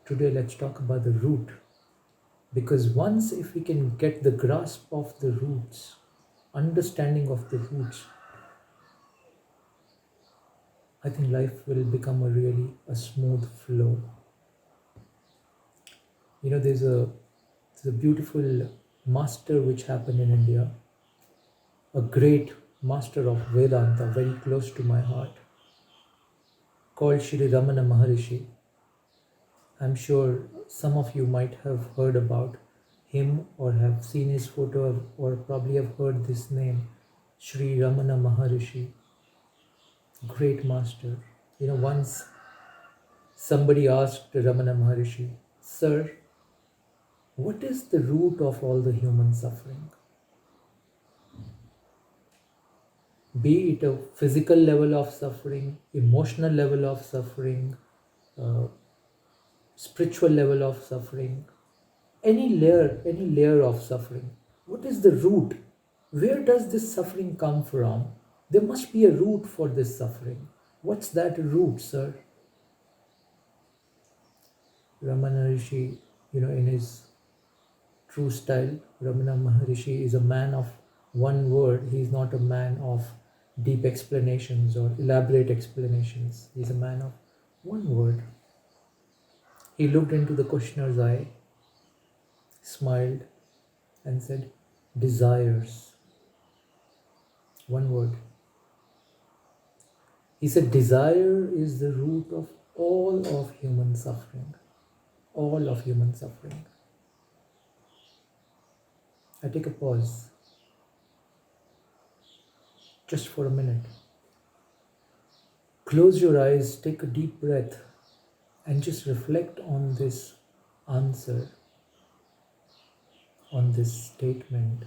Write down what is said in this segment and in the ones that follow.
today let's talk about the root. Because once if we can get the grasp of the roots, understanding of the roots, I think life will become a smooth flow. There's a beautiful master which happened in India, a great master of Vedanta, very close to my heart, called Shri Ramana Maharishi. I'm sure some of you might have heard about him or have seen his photo or probably have heard this name, Shri Ramana Maharishi, great master. Once somebody asked Ramana Maharishi, "Sir, what is the root of all the human suffering? Be it a physical level of suffering, emotional level of suffering, uh, spiritual level of suffering, any layer of suffering. What is the root? Where does this suffering come from? There must be a root for this suffering. What's that root, sir?" Ramana Rishi, in his true style, Ramana Maharishi is a man of one word. He is not a man of deep explanations or elaborate explanations. He is a man of one word. He looked into the questioner's eye, smiled, and said, "Desires." One word. He said, "Desire is the root of all of human suffering." All of human suffering. I take a pause just for a minute. Close your eyes, take a deep breath, and just reflect on this answer, on this statement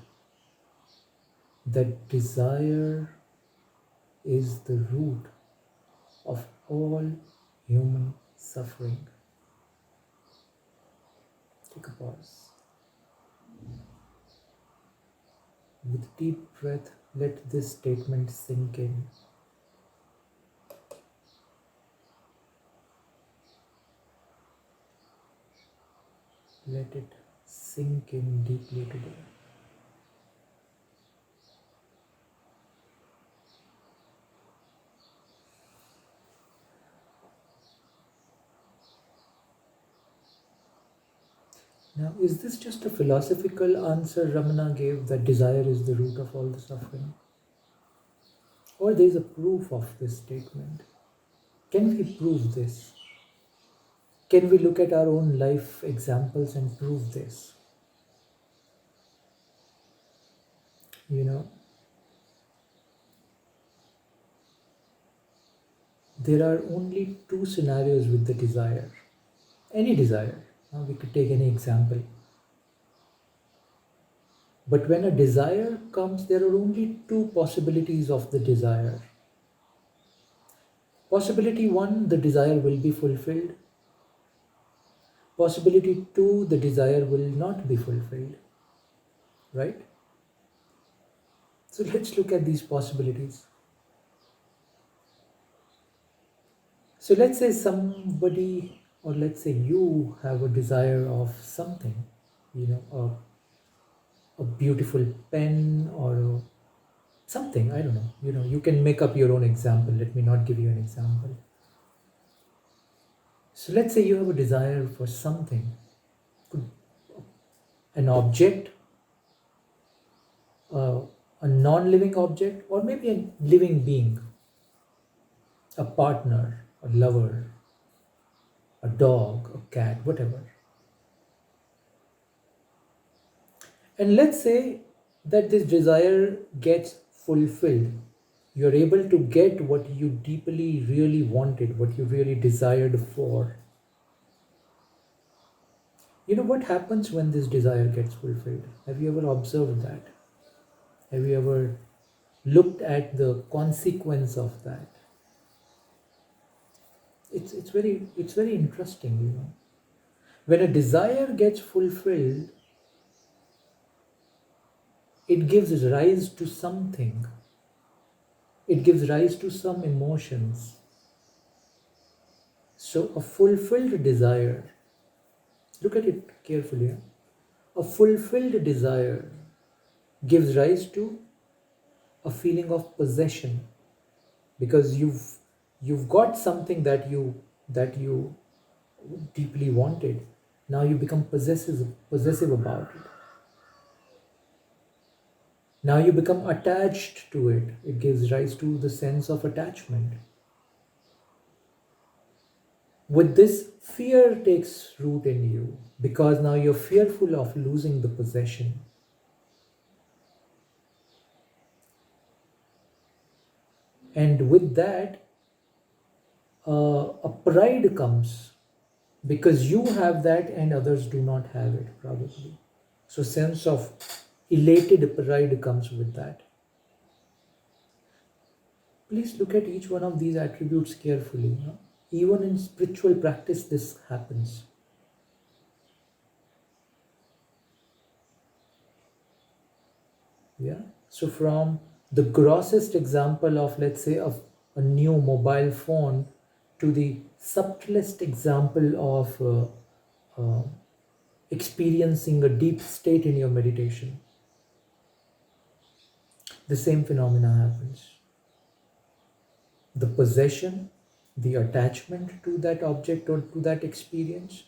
that desire is the root of all human suffering. Take a pause. With deep breath, let this statement sink in. Let it sink in deeply today. Now, is this just a philosophical answer Ramana gave that desire is the root of all the suffering? Or there is a proof of this statement? Can we prove this? Can we look at our own life examples and prove this? There are only two scenarios with the desire. Any desire. Now we could take any example. But when a desire comes, there are only two possibilities of the desire. Possibility one, the desire will be fulfilled. Possibility two, the desire will not be fulfilled. Right? So let's look at these possibilities. So let's say somebody, or let's say you have a desire of something, a beautiful pen or something, I don't know. You can make up your own example. Let me not give you an example. So let's say you have a desire for something, an object, a non-living object, or maybe a living being, a partner, a lover, a dog, a cat, whatever. And let's say that this desire gets fulfilled. You're able to get what you deeply really wanted, what you really desired for. What happens when this desire gets fulfilled? Have you ever observed that? Have you ever looked at the consequence of that? It's very interesting, When a desire gets fulfilled, it gives rise to something. It gives rise to some emotions. So a fulfilled desire Look at it carefully. A fulfilled desire gives rise to a feeling of possession, because you've got something that you deeply wanted. Now you become possessive about it. Now you become attached to it. It gives rise to the sense of attachment. With this, fear takes root in you, because now you're fearful of losing the possession. And with that, a pride comes, because you have that and others do not have it, probably. So sense of elated pride comes with that. Please look at each one of these attributes carefully. Even in spiritual practice, this happens. Yeah. So from the grossest example of, let's say, of a new mobile phone, to the subtlest example of experiencing a deep state in your meditation, the same phenomena happens. The possession, the attachment to that object or to that experience,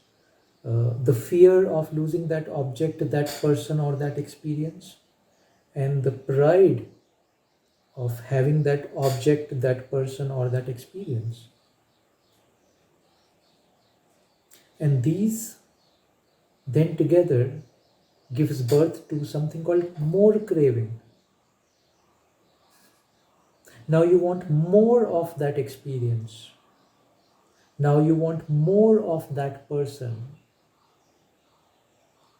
the fear of losing that object, that person, or that experience, and the pride of having that object, that person, or that experience. And these then together gives birth to something called more craving. Now you want more of that experience. Now you want more of that person.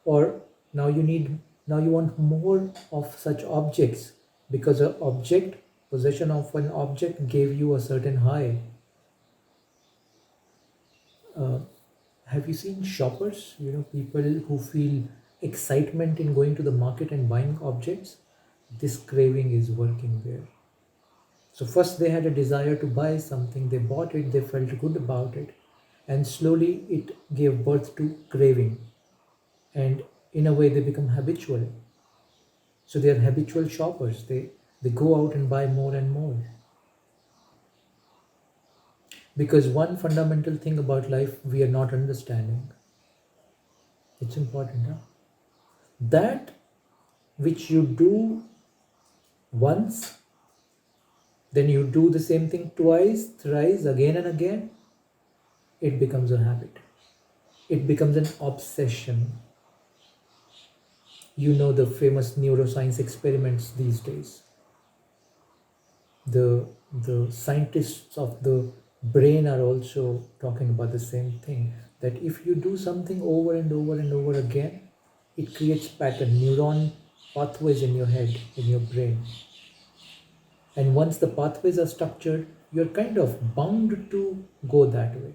Or now you want more of such objects, because possession of an object gave you a certain high. Have you seen shoppers? People who feel excitement in going to the market and buying objects. This craving is working there. So first they had a desire to buy something, they bought it, they felt good about it, and slowly it gave birth to craving. And in a way they become habitual. So they are habitual shoppers. They go out and buy more and more. Because one fundamental thing about life we are not understanding. It's important, huh? That which you do once, then you do the same thing twice, thrice, again and again, it becomes a habit. It becomes an obsession. The famous neuroscience experiments these days. The scientists of the brain are also talking about the same thing, that if you do something over and over and over again, it creates neuron pathways in your head, in your brain. And once the pathways are structured, you're kind of bound to go that way.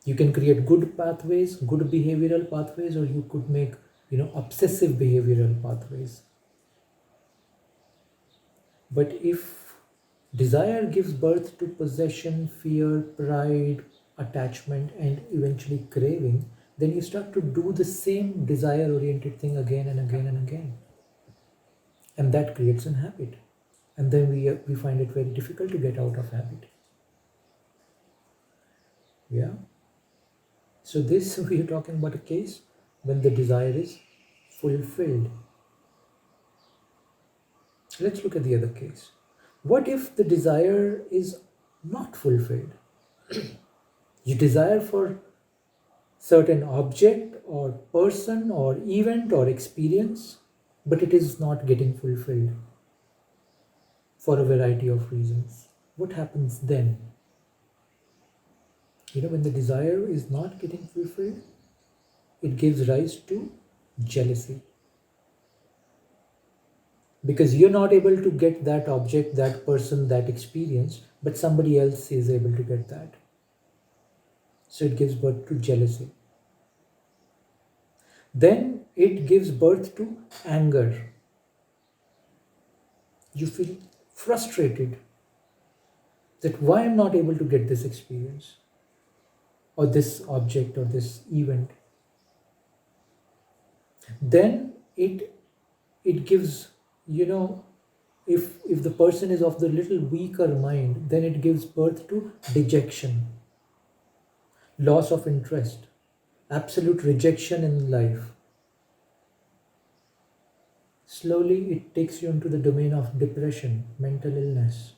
You can create good pathways, good behavioral pathways, or you could make, obsessive behavioral pathways. But if desire gives birth to possession, fear, pride, attachment, and eventually craving, then you start to do the same desire-oriented thing again and again and again. And that creates an habit. And then we find it very difficult to get out of habit. Yeah. So this, we are talking about a case when the desire is fulfilled. Let's look at the other case. What if the desire is not fulfilled? You desire for certain object or person or event or experience, but it is not getting fulfilled for a variety of reasons. What happens then? When the desire is not getting fulfilled, it gives rise to jealousy. Because you're not able to get that object, that person, that experience, but somebody else is able to get that. So it gives birth to jealousy. Then it gives birth to anger. You feel frustrated that why I'm not able to get this experience. or this object or this event, then it gives, if the person is of the little weaker mind, then it gives birth to dejection, loss of interest, absolute rejection in life. Slowly it takes you into the domain of depression, mental illness.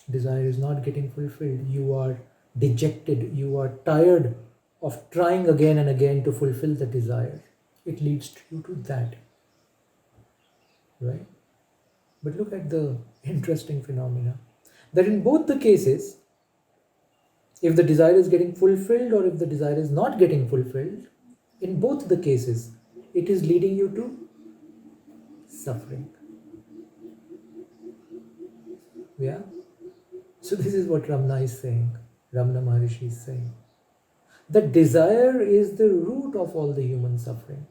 Desire is not getting fulfilled. You are dejected. You are tired of trying again and again to fulfill the desire. It leads you to that. Right? But look at the interesting phenomena. That in both the cases, if the desire is getting fulfilled or if the desire is not getting fulfilled, in both the cases, it is leading you to suffering. Yeah? So this is what Ramana is saying, Ramana Maharishi is saying. That desire is the root of all the human suffering.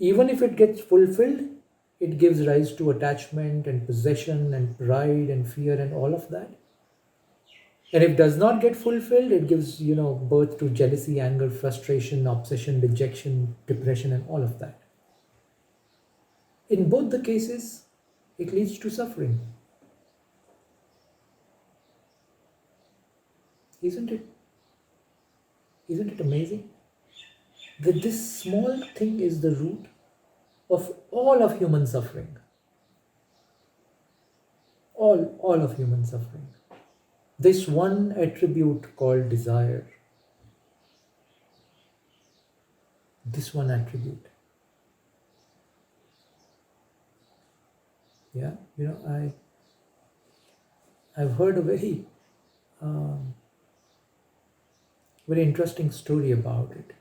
Even if it gets fulfilled, it gives rise to attachment and possession and pride and fear and all of that. And if it does not get fulfilled, it gives, birth to jealousy, anger, frustration, obsession, dejection, depression and all of that. In both the cases, it leads to suffering. Isn't it amazing? That this small thing is the root of all of human suffering. All of human suffering. This one attribute called desire. This one attribute. Yeah, I've heard a very interesting story about it.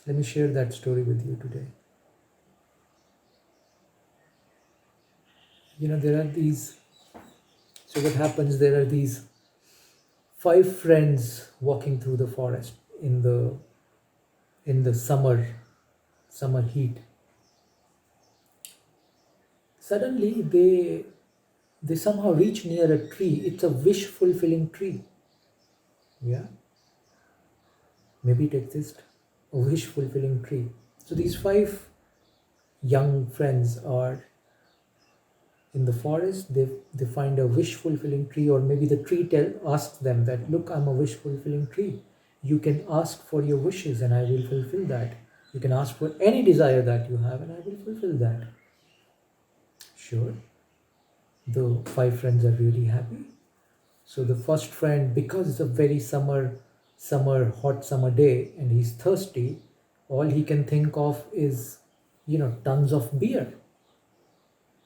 Let me share that story with you today. There are these, so what happens, there are these 5 friends walking through the forest in the summer heat. Suddenly they somehow reach near a tree. It's a wish fulfilling tree. Yeah. Maybe it exists, a wish fulfilling tree. So these 5 young friends are in the forest. They find a wish fulfilling tree, or maybe the tree asks them that, look, I'm a wish fulfilling tree. You can ask for your wishes and I will fulfill that. You can ask for any desire that you have and I will fulfill that. Sure. The 5 friends are really happy. So the first friend, because it's a very hot summer day and he's thirsty, all he can think of is, tons of beer.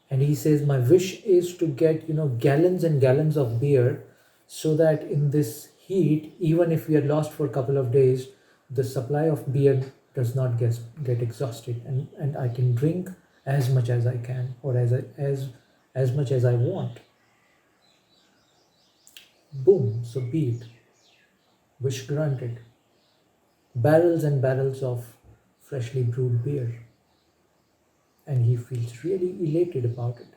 And he says, my wish is to get, gallons and gallons of beer, so that in this heat, even if we are lost for a couple of days, the supply of beer does not get exhausted, and I can drink as much as I can, or as much as I want. Boom, so be it. Wish granted. Barrels and barrels of freshly brewed beer. And he feels really elated about it.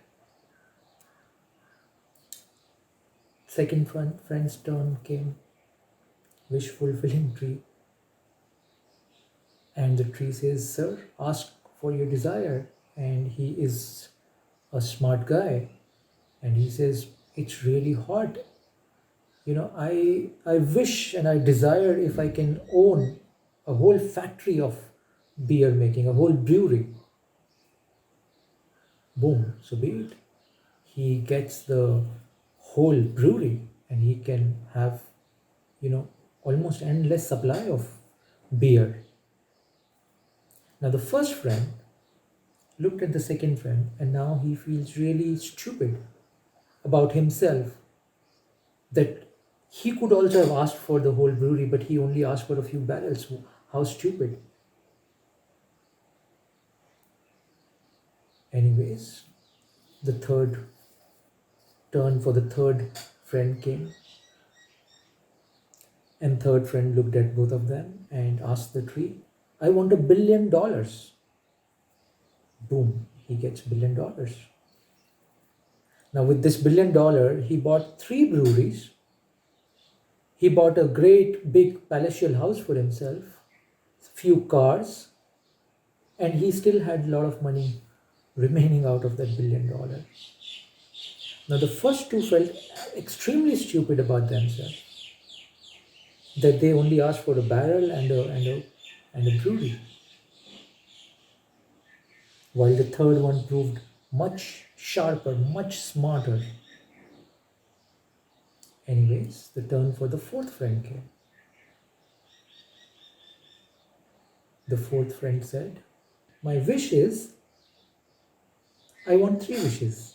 Second friend's turn came. Wish fulfilling tree. And the tree says, sir, ask for your desire. And he is a smart guy. And he says, it's really hot. I wish and I desire if I can own a whole factory of beer making, a whole brewery. Boom, so be it. He gets the whole brewery and he can have, almost endless supply of beer. Now the first friend looked at the second friend and now he feels really stupid about himself, that he could also have asked for the whole brewery, but he only asked for a few barrels. How stupid. Anyways, the third turn for the third friend came. And third friend looked at both of them and asked the tree, I want $1 billion. Boom, he gets $1 billion. Now with this $1 billion, he bought 3 breweries He bought a great big palatial house for himself, few cars, and he still had a lot of money remaining out of that $1 billion. Now, the first two felt extremely stupid about themselves, that they only asked for a barrel and a brewery, while the third one proved much sharper, much smarter. Anyways, the turn for the fourth friend came. The fourth friend said, "My wish is, I want 3 wishes."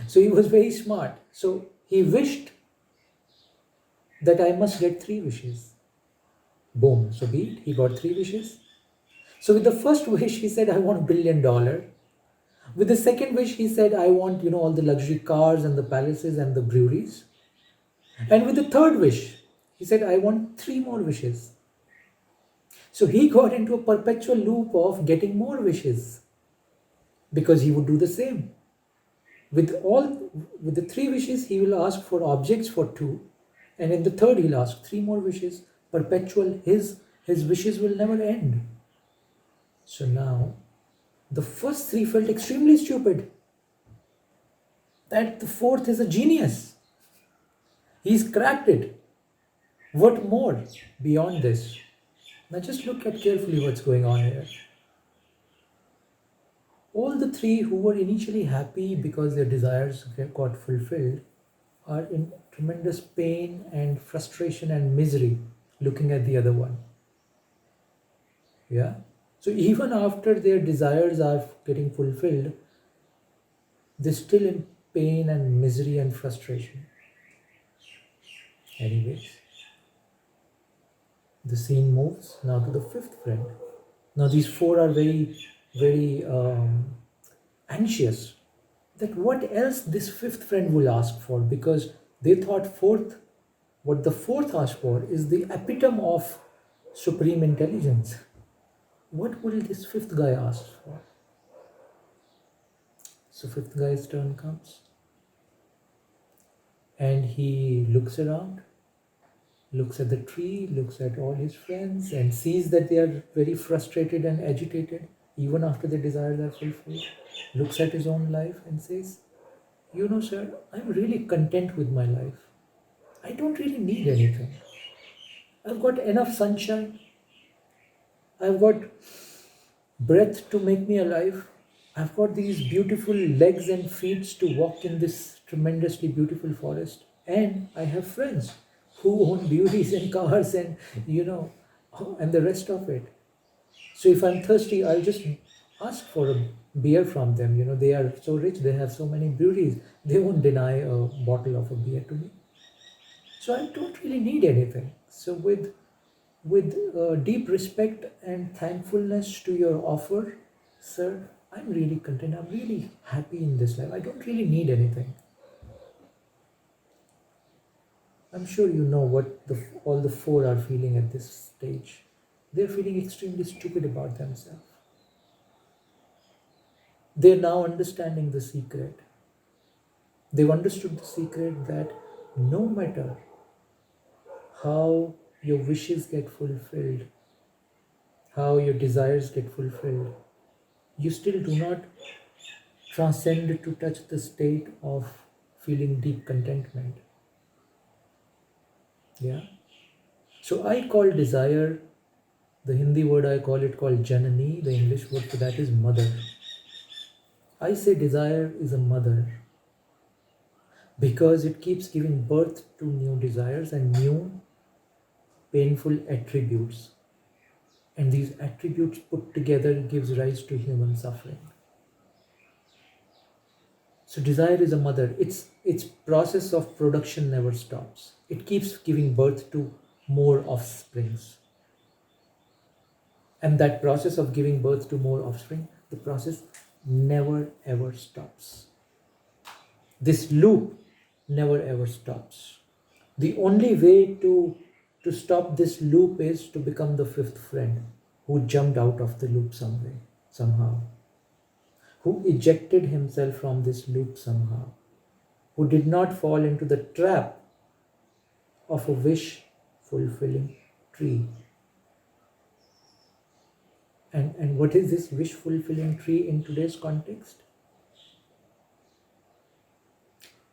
So he was very smart. So he wished that I must get 3 wishes. Boom. So be it. He got 3 wishes. So with the first wish, he said, "I want $1 billion." With the second wish, he said, "I want, all the luxury cars and the palaces and the breweries." And with the third wish, he said, "I want 3 more wishes." So he got into a perpetual loop of getting more wishes because he would do the same. With the 3 wishes, he will ask for objects for 2, and in the third, he'll ask 3 more wishes. Perpetual. His wishes will never end. So now, the first 3 felt extremely stupid. That the fourth is a genius. He's cracked it. What more beyond this? Now just look at carefully what's going on here. All the 3 who were initially happy because their desires got fulfilled are in tremendous pain and frustration and misery looking at the other one. Yeah? So even after their desires are getting fulfilled, they're still in pain and misery and frustration. Anyways, the scene moves now to the fifth friend. Now these 4 are very, very anxious that what else this fifth friend will ask for, because they thought what the fourth asked for is the epitome of supreme intelligence. What will this fifth guy ask for? So fifth guy's turn comes and he looks around, looks at the tree, looks at all his friends and sees that they are very frustrated and agitated even after their desires are fulfilled. Looks at his own life and says, "Sir, I'm really content with my life. I don't really need anything. I've got enough sunshine. I've got breath to make me alive. I've got these beautiful legs and feet to walk in this tremendously beautiful forest. And I have friends who own beauties and cars and the rest of it. So if I'm thirsty, I'll just ask for a beer from them. They are so rich, they have so many beauties. They won't deny a bottle of a beer to me. So I don't really need anything." So with deep respect and thankfulness to your offer, "Sir, I'm really content. I'm really happy in this life. I don't really need anything." I'm sure you know what all the 4 are feeling at this stage. They're feeling extremely stupid about themselves. They're now understanding the secret. They've understood the secret that no matter how your wishes get fulfilled, how your desires get fulfilled, you still do not transcend to touch the state of feeling deep contentment. Yeah. So I call desire, the Hindi word I call it called Janani, the English word for that is mother. I say desire is a mother because it keeps giving birth to new desires and new painful attributes. And these attributes put together gives rise to human suffering. So desire is a mother. Its process of production never stops. It keeps giving birth to more offsprings. And that process of giving birth to more offspring, the process never ever stops. This loop never ever stops. The only way to stop this loop is to become the fifth friend who jumped out of the loop somehow, who ejected himself from this loop somehow, who did not fall into the trap of a wish fulfilling tree. And what is this wish fulfilling tree in today's context?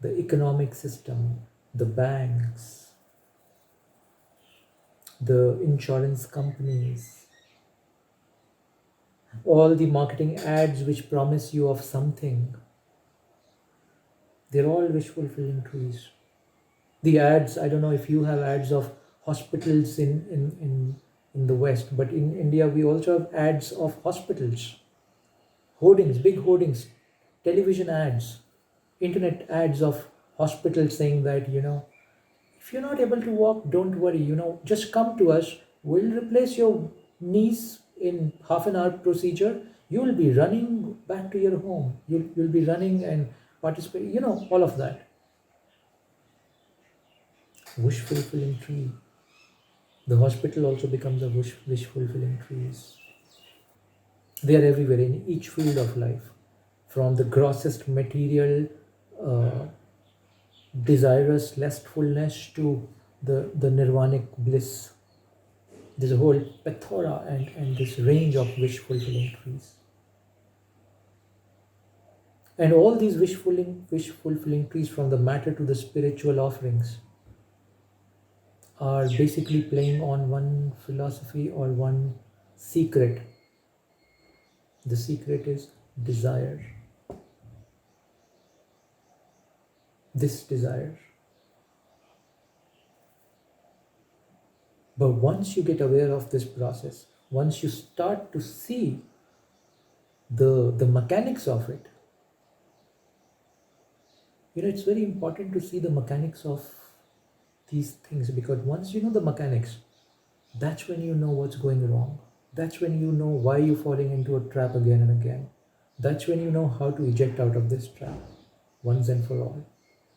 The economic system, the banks, the insurance companies, all the marketing ads which promise you of something, they're all wish fulfilling trees. The ads, I don't know if you have ads of hospitals in the West, but in India we also have ads of hospitals, hoardings, big hoardings, television ads, internet ads of hospitals saying that, if you're not able to walk, don't worry, just come to us. We'll replace your knees in half an hour procedure. You'll be running back to your home. You'll be running and participate, all of that. Wish fulfilling tree. The hospital also becomes a wish fulfilling trees. They are everywhere in each field of life, from the grossest material uh, desirous lustfulness to the nirvanic bliss. There's a whole plethora and this range of wish fulfilling trees. And all these wish fulfilling trees, from the matter to the spiritual offerings, are basically playing on one philosophy or one secret. The secret is desire. This desire. But once you get aware of this process, once you start to see the mechanics of it, it's very important to see the mechanics of these things, because once you know the mechanics, that's when you know what's going wrong. That's when you know why you're falling into a trap again and again. That's when you know how to eject out of this trap once and for all.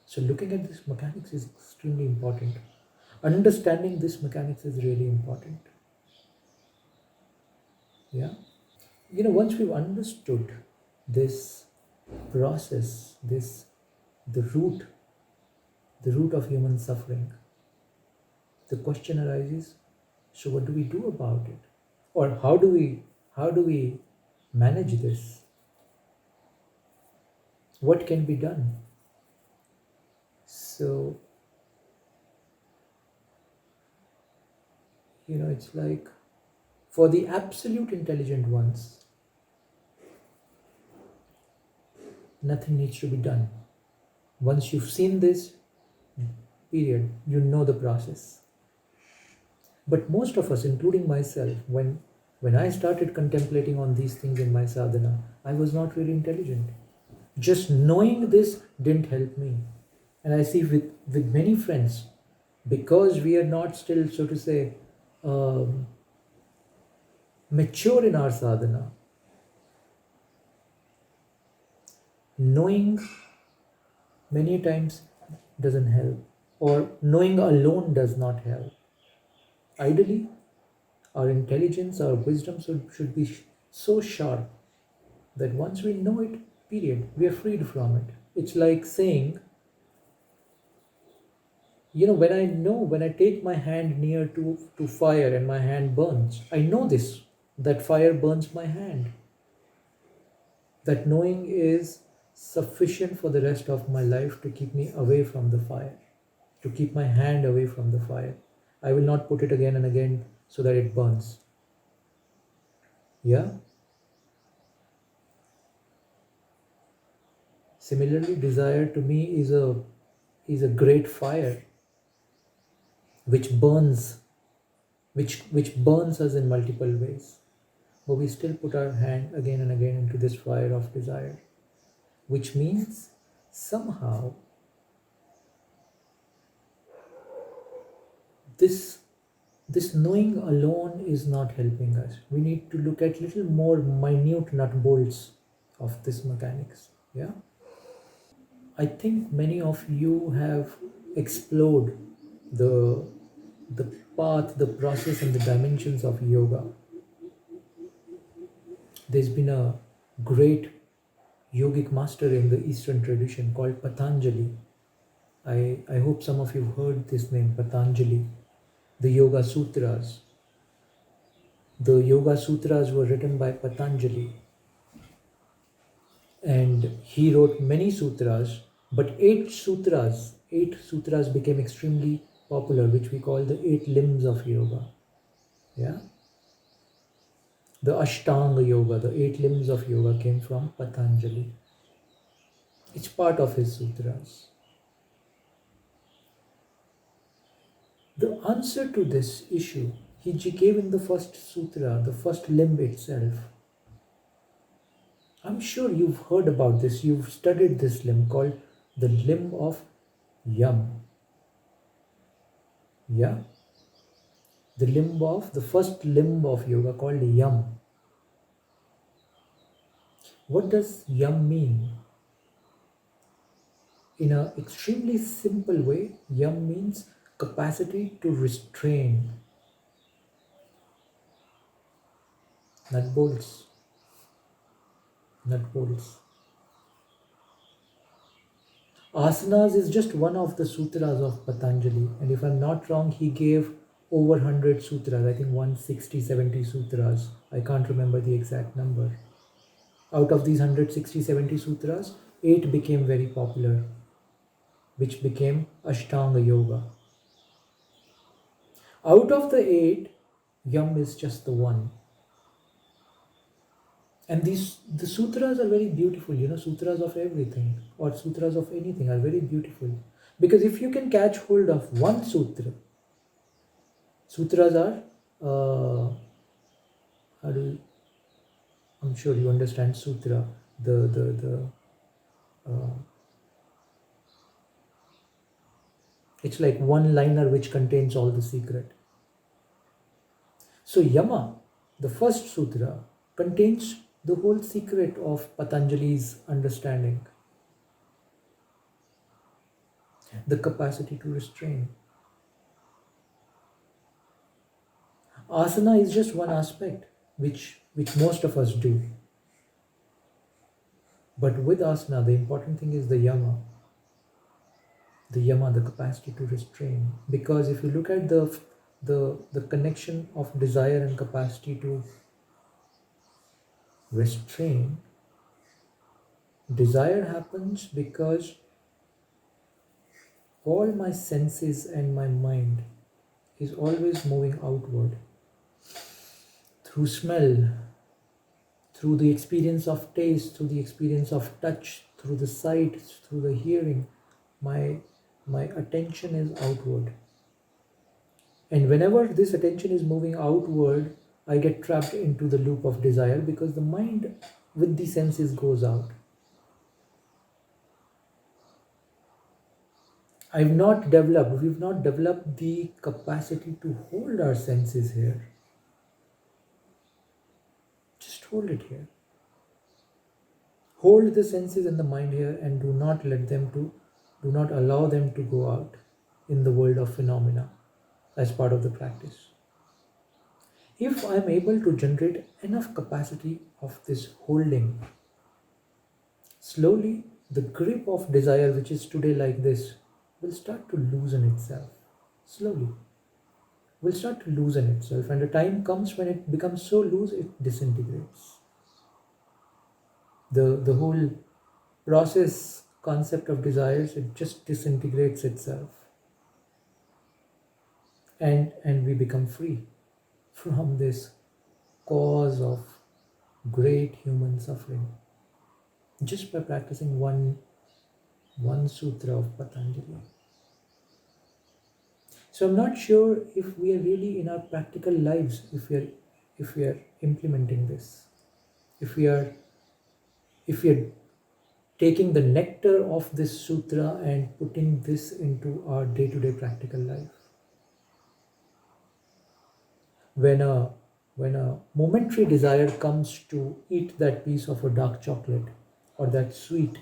So looking at this mechanics is extremely important. Understanding this mechanics is really important. Yeah. Once we've understood this process, the root of human suffering, the question arises, so what do we do about it? Or how do we manage this? What can be done? So, it's like, for the absolute intelligent ones, nothing needs to be done. Once you've seen this, period, you know the process. But most of us, including myself, when I started contemplating on these things in my sadhana, I was not really intelligent. Just knowing this didn't help me. And I see with many friends, because we are not still, so to say, mature in our sadhana, knowing many times doesn't help, or knowing alone does not help. Ideally, our intelligence, our wisdom should be so sharp that once we know it, period, we are freed from it. It's like saying, when I take my hand near to fire and my hand burns, I know this, that fire burns my hand. That knowing is sufficient for the rest of my life to keep me away from the fire, to keep my hand away from the fire. I will not put it again and again so that it burns. Yeah? Similarly, desire to me is a great fire which burns us in multiple ways. But we still put our hand again and again into this fire of desire, which means somehow this knowing alone is not helping us. We need to look at little more minute nut bolts of this mechanics. Yeah. I think many of you have explored the the path, the process, and the dimensions of yoga. There's been a great yogic master in the Eastern tradition called Patanjali. I hope some of you heard this name, Patanjali, the Yoga Sutras. The Yoga Sutras were written by Patanjali, and he wrote many sutras, but eight sutras became extremely popular, which we call the eight limbs of yoga. Yeah, the Ashtanga Yoga, the eight limbs of yoga came from Patanjali. It's part of his sutras. The answer to this issue he gave in the first sutra, the first limb itself. I'm sure you've heard about this, you've studied this limb called the limb of Yam. Yeah? The first limb of yoga called Yam. What does Yam mean? In an extremely simple way, Yam means capacity to restrain. Nut bolts. Asanas is just one of the sutras of Patanjali, and if I'm not wrong, he gave over 100 sutras, I think 160, 70 sutras. I can't remember the exact number. Out of these 160, 70 sutras, 8 became very popular, which became Ashtanga Yoga. Out of the 8, Yam is just the one. And the sutras are very beautiful, sutras of everything or sutras of anything are very beautiful. Because if you can catch hold of one sutra, sutras are, I'm sure you understand sutra, it's like one liner which contains all the secret. So Yama, the first sutra, contains the whole secret of Patanjali's understanding. The capacity to restrain. Asana is just one aspect which most of us do. But with asana, the important thing is the yama. The yama, the capacity to restrain. Because if you look at the connection of desire and capacity to restrain, desire happens because all my senses and my mind is always moving outward. Through smell, through the experience of taste, through the experience of touch, through the sight, through the hearing, my attention is outward. And whenever this attention is moving outward, I get trapped into the loop of desire because the mind with the senses goes out. we've not developed the capacity to hold our senses here. Just hold it here. Hold the senses and the mind here and do not allow them to go out in the world of phenomena as part of the practice. If I am able to generate enough capacity of this holding, slowly the grip of desire, which is today like this, will start to loosen itself. Slowly will start to loosen itself, and the time comes when it becomes so loose it disintegrates. The whole process concept of desires, it just disintegrates itself, and we become free from this cause of great human suffering just by practicing one sutra of Patanjali. So I'm not sure if we are really in our practical lives, if we are implementing this, if we are taking the nectar of this sutra and putting this into our day-to-day practical life. When a momentary desire comes to eat that piece of a dark chocolate or that sweet,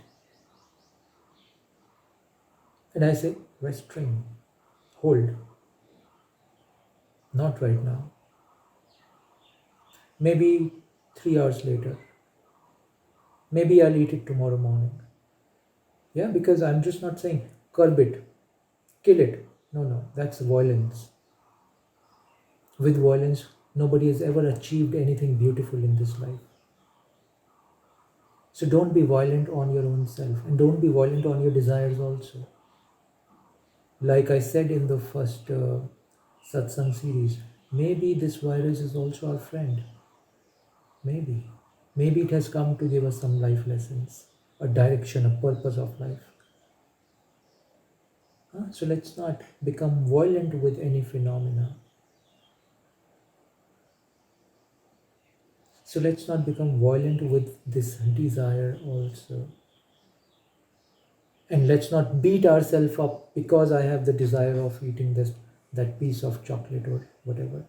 and I say, restrain, hold, not right now. Maybe 3 hours later. Maybe I'll eat it tomorrow morning. Yeah, because I'm just not saying curb it. kill it. No, that's violence. With violence, nobody has ever achieved anything beautiful in this life. So don't be violent on your own self, and don't be violent on your desires also. Like I said in the first satsang series, maybe this virus is also our friend. Maybe. Maybe it has come to give us some life lessons, a direction, a purpose of life. So let's not become violent with any phenomena. So let's not become violent with this desire also. And let's not beat ourselves up because I have the desire of eating that piece of chocolate or whatever.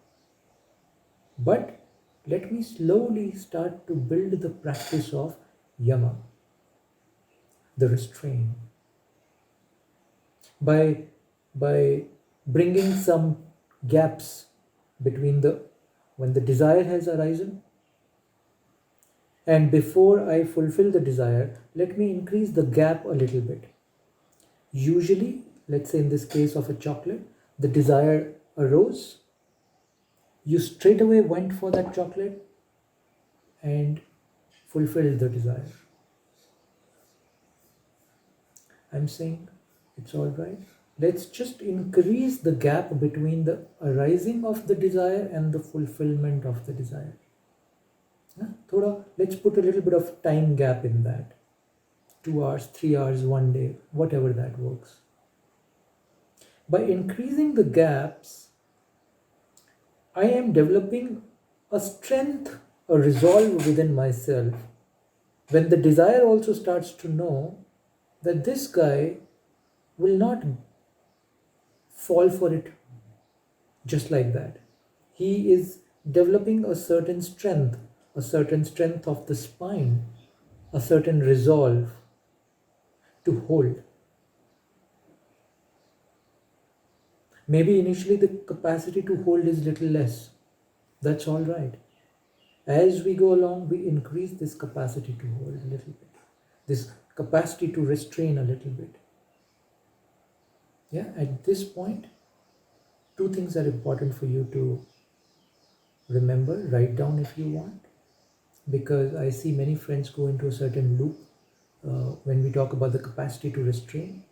But let me slowly start to build the practice of yama, the restraint, by bringing some gaps between the when the desire has arisen, and before I fulfill the desire, let me increase the gap a little bit. Usually, let's say in this case of a chocolate, the desire arose, you straight away went for that chocolate and fulfilled the desire. I'm saying it's all right. Let's just increase the gap between the arising of the desire and the fulfillment of the desire. Let's put a little bit of time gap in that. 2 hours, 3 hours, 1 day, whatever that works. By increasing the gaps, I am developing a strength, a resolve within myself. When the desire also starts to know that this guy will not fall for it just like that. He is developing a certain strength of the spine, a certain resolve to hold. Maybe initially the capacity to hold is little less. That's all right. As we go along, we increase this capacity to hold a little bit, this capacity to restrain a little bit. Yeah, at this point, 2 things are important for you to remember, write down if you want, because I see many friends go into a certain loop when we talk about the capacity to restrain.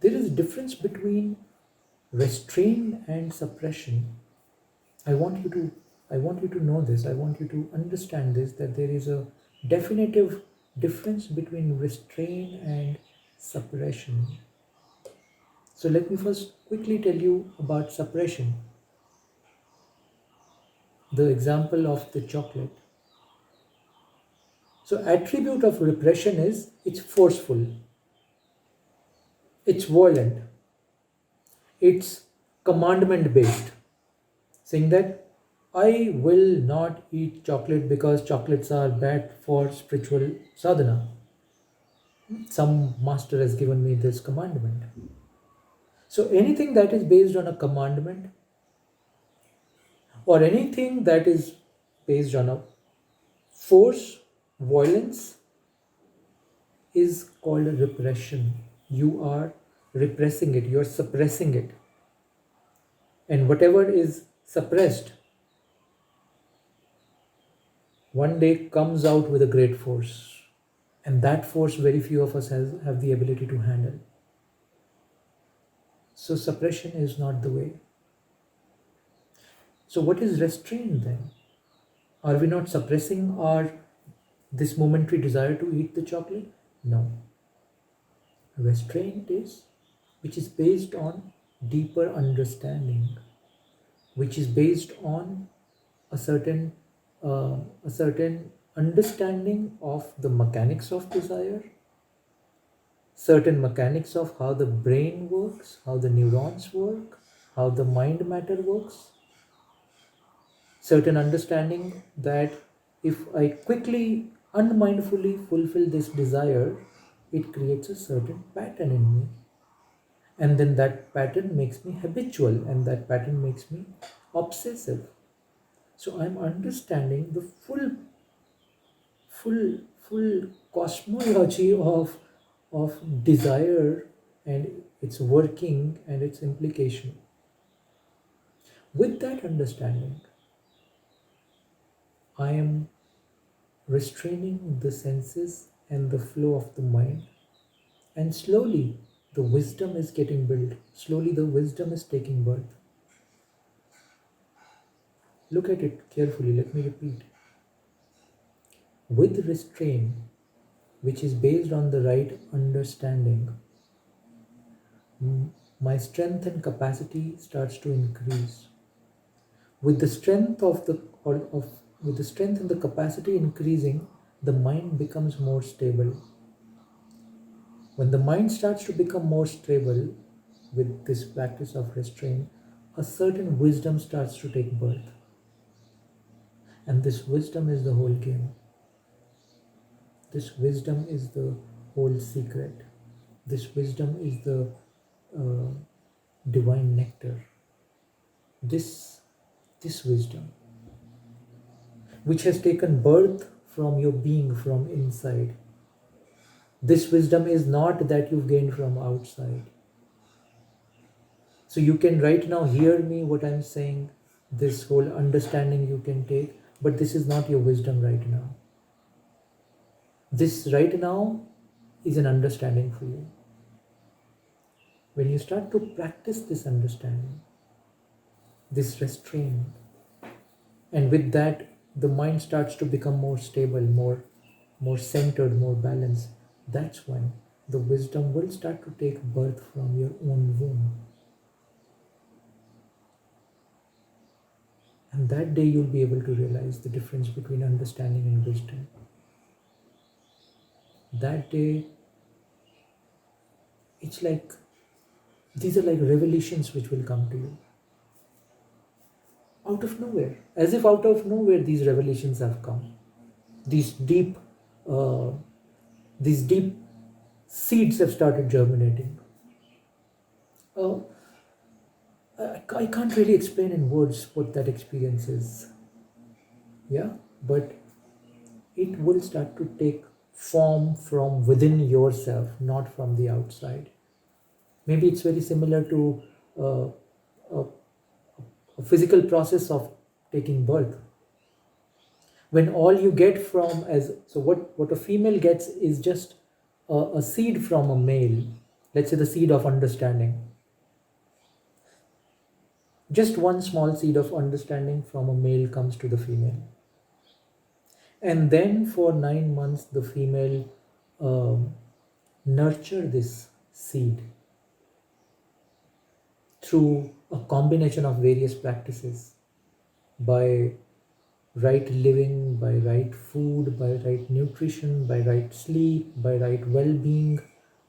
There is a difference between restraint and suppression. I want you to know this. I want you to understand this, that there is a definitive difference between restraint and suppression. So let me first quickly tell you about suppression. The example of the chocolate. So attribute of repression is it's forceful, it's violent, it's commandment based, saying that I will not eat chocolate because chocolates are bad for spiritual sadhana. Some master has given me this commandment. So anything that is based on a commandment, or anything that is based on a force, violence, is called repression. You are repressing it, you are suppressing it. And whatever is suppressed one day comes out with a great force. And that force very few of us have the ability to handle. So suppression is not the way. So what is restraint then? Are we not suppressing this momentary desire to eat the chocolate? No. Restraint is which is based on deeper understanding, which is based on a certain understanding of the mechanics of desire, certain mechanics of how the brain works, how the neurons work, how the mind matter works, certain understanding that if I quickly, unmindfully fulfill this desire, it creates a certain pattern in me. And then that pattern makes me habitual, and that pattern makes me obsessive. So I'm understanding the full cosmology of of desire and its working and its implication. With that understanding, I am restraining the senses and the flow of the mind, and slowly the wisdom is getting built. Slowly the wisdom is taking birth. Look at it carefully, let me repeat. With restraint, which is based on the right understanding, my strength and capacity starts to increase. With the strength with the strength and the capacity increasing, the mind becomes more stable. When the mind starts to become more stable with this practice of restraint, a certain wisdom starts to take birth. And this wisdom is the whole game. This wisdom is the whole secret. This wisdom is the divine nectar. This wisdom, which has taken birth from your being from inside. This wisdom is not that you've gained from outside. So you can right now hear me what I'm saying, this whole understanding you can take, but this is not your wisdom right now. This right now is an understanding for you. When you start to practice this understanding, this restraint, and with that the mind starts to become more stable, more centered, more balanced, that's when the wisdom will start to take birth from your own womb. And that day you'll be able to realize the difference between understanding and wisdom. That day, it's like, these are like revelations which will come to you. Out of nowhere. As if out of nowhere these revelations have come. These deep seeds have started germinating. I can't really explain in words what that experience is. Yeah, but it will start to take form from within yourself, not from the outside. Maybe it's very similar to a physical process of taking birth. When all you get from what a female gets is just a seed from a male. Let's say the seed of understanding. Just one small seed of understanding from a male comes to the female. And then for 9 months, the female nurture this seed through a combination of various practices, by right living, by right food, by right nutrition, by right sleep, by right well-being,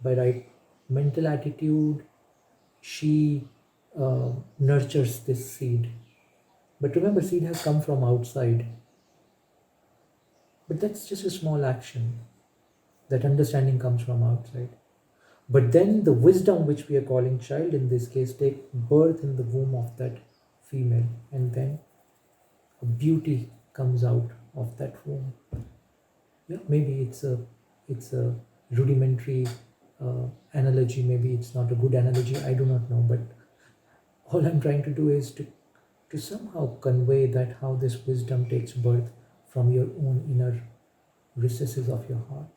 by right mental attitude. She nurtures this seed. But remember, seed has come from outside. But that's just a small action. That understanding comes from outside. But then the wisdom, which we are calling child in this case, take birth in the womb of that female, and then a beauty comes out of that womb. Yeah, maybe it's a rudimentary analogy. Maybe it's not a good analogy. I do not know. But all I'm trying to do is to somehow convey that how this wisdom takes birth from your own inner recesses of your heart.